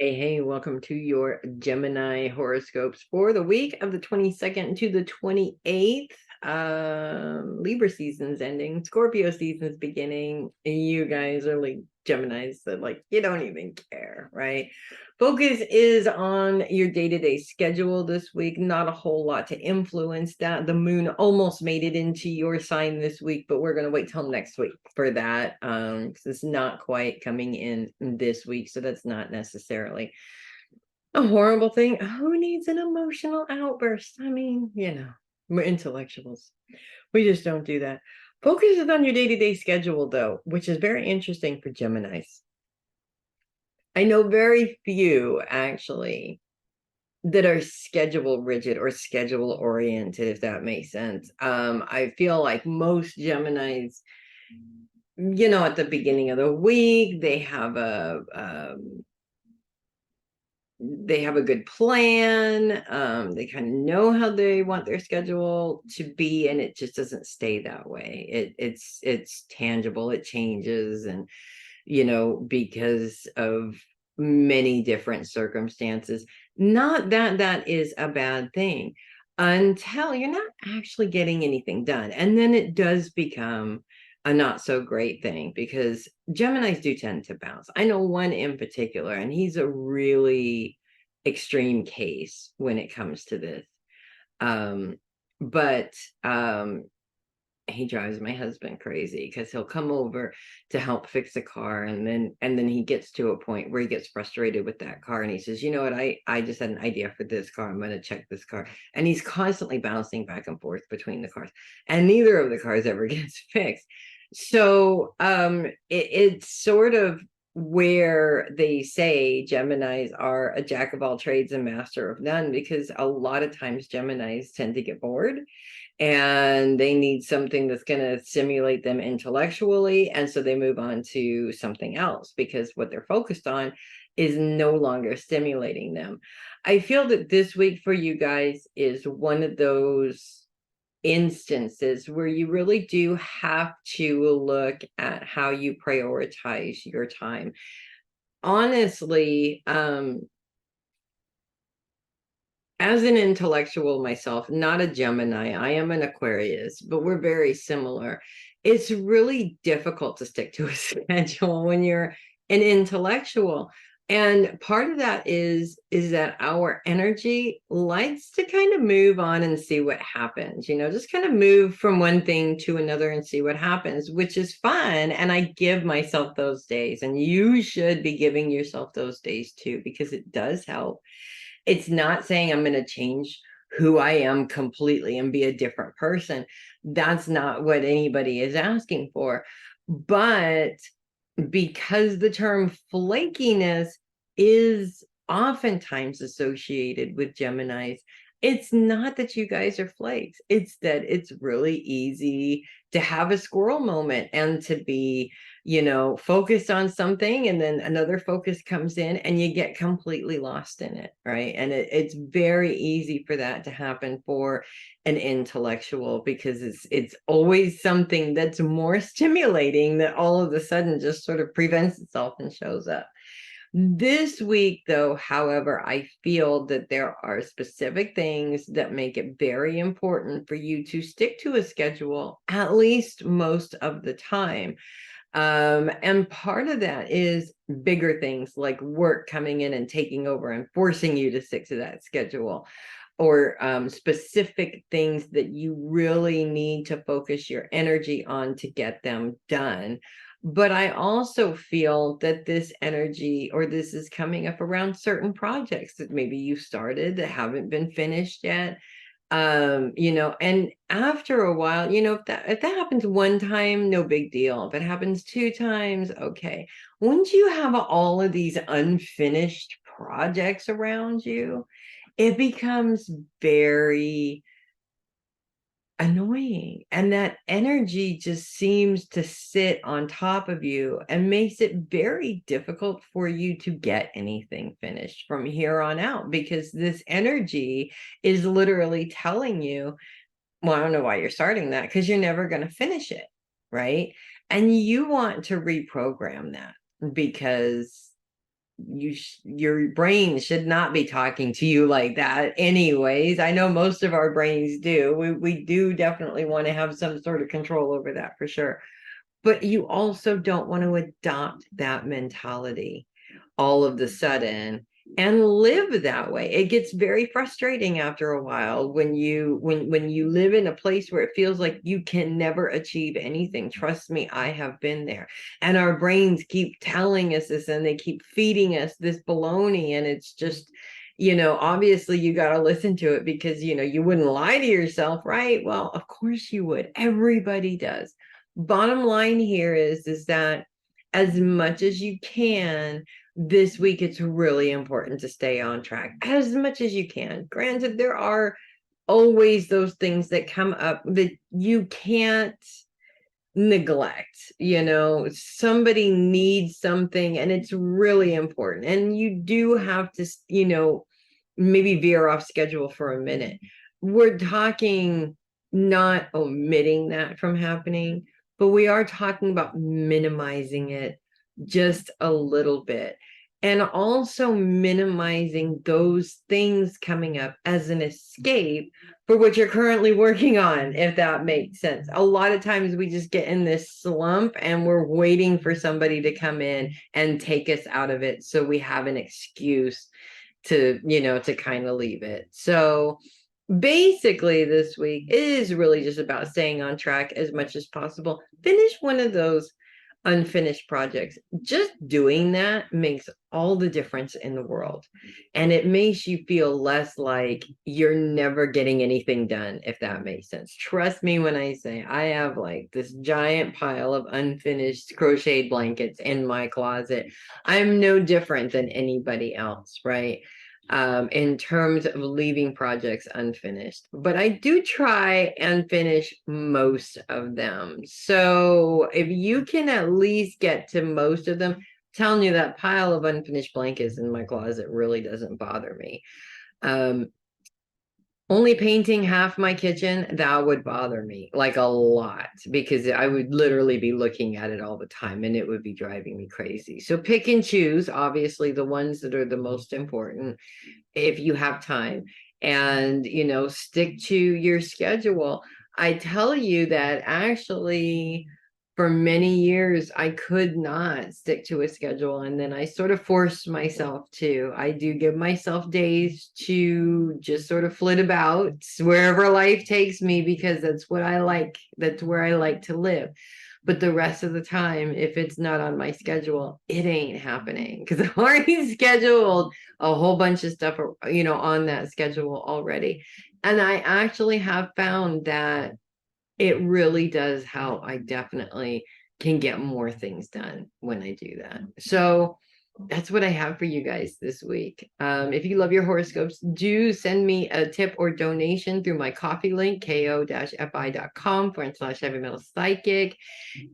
Hey, welcome to your Gemini horoscopes for the week of the 22nd to the 28th. Libra season's ending, Scorpio season's beginning. You guys are like Geminis that you don't even care, right? Focus is on your day-to-day schedule this week. Not a whole lot to influence that. The moon almost made it into your sign this week, but we're going to wait till next week for that, because it's not quite coming in this week, so that's not necessarily a horrible thing. Who needs an emotional outburst? I mean, we're intellectuals. We just don't do that. Focus is on your day-to-day schedule, though, which is very interesting for Geminis. I know very few, actually, that are schedule rigid or schedule oriented, if that makes sense. I feel like most Geminis, at the beginning of the week, they have a good plan. They kind of know how they want their schedule to be, and it just doesn't stay that way. It's tangible, it changes, and because of many different circumstances. Not that that is a bad thing until you're not actually getting anything done. And then it does become a not so great thing because Geminis do tend to bounce. I know one in particular, and he's a really extreme case when it comes to this. Um, but he drives my husband crazy because he'll come over to help fix a car, and then he gets to a point where he gets frustrated with that car, and he says, you know what, I just had an idea for this car, I'm going to check this car. And he's constantly bouncing back and forth between the cars, and neither of the cars ever gets fixed. So it's sort of where they say Geminis are a jack of all trades and master of none, because a lot of times Geminis tend to get bored and they need something that's going to stimulate them intellectually, and so they move on to something else because what they're focused on is no longer stimulating them. I feel that this week for you guys is one of those instances where you really do have to look at how you prioritize your time. Honestly, as an intellectual myself, not a Gemini, I am an Aquarius, but we're very similar. It's really difficult to stick to a schedule when you're an intellectual. And part of that is that our energy likes to kind of move on and see what happens, just kind of move from one thing to another and see what happens, which is fun. And I give myself those days, and you should be giving yourself those days too, because it does help. It's not saying I'm going to change who I am completely and be a different person. That's not what anybody is asking for. But because the term flakiness is oftentimes associated with Geminis, it's not that you guys are flakes. It's that it's really easy to have a squirrel moment and to be, focused on something, and then another focus comes in and you get completely lost in it, right? And it's very easy for that to happen for an intellectual, because it's always something that's more stimulating that all of a sudden just sort of prevents itself and shows up. This week, though, however, I feel that there are specific things that make it very important for you to stick to a schedule at least most of the time. And part of that is bigger things like work coming in and taking over and forcing you to stick to that schedule, or specific things that you really need to focus your energy on to get them done. But I also feel that this energy, or this is coming up around certain projects that maybe you started that haven't been finished yet. And after a while, if that happens one time, no big deal. If it happens two times, okay. Once you have all of these unfinished projects around you, it becomes very annoying, and that energy just seems to sit on top of you and makes it very difficult for you to get anything finished from here on out, because this energy is literally telling you, well, I don't know why you're starting that, because you're never going to finish it, right? And you want to reprogram that, because your brain should not be talking to you like that anyways. I know most of our brains do. We do definitely want to have some sort of control over that for sure. But you also don't want to adopt that mentality all of the sudden and live that way. It gets very frustrating after a while when you live in a place where it feels like you can never achieve anything. Trust me, I have been there. And our brains keep telling us this, and they keep feeding us this baloney, and it's just, obviously you got to listen to it, because you wouldn't lie to yourself, right? Well, of course you would. Everybody does. Bottom line here is that as much as you can this week, it's really important to stay on track as much as you can. Granted, there are always those things that come up that you can't neglect. Somebody needs something and it's really important, and you do have to maybe veer off schedule for a minute. We're talking not omitting that from happening, but we are talking about minimizing it just a little bit, and also minimizing those things coming up as an escape for what you're currently working on, if that makes sense. A lot of times we just get in this slump and we're waiting for somebody to come in and take us out of it, so we have an excuse to kind of leave it. So basically this week is really just about staying on track as much as possible. Finish one of those unfinished projects. Just doing that makes all the difference in the world, and it makes you feel less like you're never getting anything done, if that makes sense. Trust me when I say I have like this giant pile of unfinished crocheted blankets in my closet. I'm no different than anybody else, right? In terms of leaving projects unfinished, but I do try and finish most of them. So if you can at least get to most of them, I'm telling you, that pile of unfinished blankets in my closet really doesn't bother me. Only painting half my kitchen, that would bother me like a lot, because I would literally be looking at it all the time and it would be driving me crazy. So pick and choose, obviously, the ones that are the most important if you have time, and stick to your schedule. I tell you that actually for many years I could not stick to a schedule, and then I sort of forced myself to. I do give myself days to just sort of flit about wherever life takes me, because that's what I like. That's where I like to live. But the rest of the time, if it's not on my schedule, it ain't happening, because I've already scheduled a whole bunch of stuff, on that schedule already. And I actually have found that it really does help. I definitely can get more things done when I do that. So that's what I have for you guys this week. If you love your horoscopes, do send me a tip or donation through my coffee link, ko-fi.com/heavy metal psychic.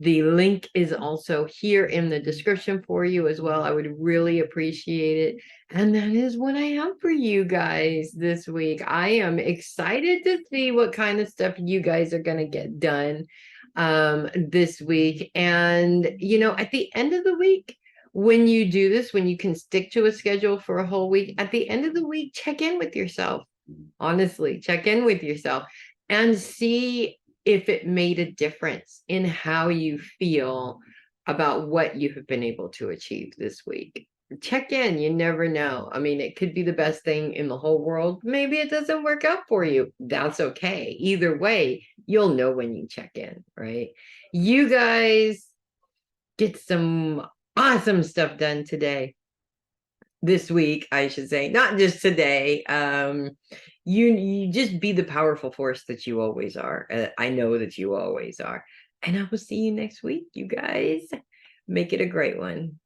The link is also here in the description for you as well. I would really appreciate it. And that is what I have for you guys this week. I am excited to see what kind of stuff you guys are going to get done this week. And, at the end of the week, when you do this, when you can stick to a schedule for a whole week, at the end of the week, check in with yourself. Honestly, check in with yourself and see if it made a difference in how you feel about what you have been able to achieve this week. Check in. You never know. I mean, it could be the best thing in the whole world. Maybe it doesn't work out for you. That's okay. Either way, you'll know when you check in, right? You guys get some awesome stuff done today. This week, I should say, not just today. You just be the powerful force that you always are. I know that you always are. And I will see you next week, you guys. Make it a great one.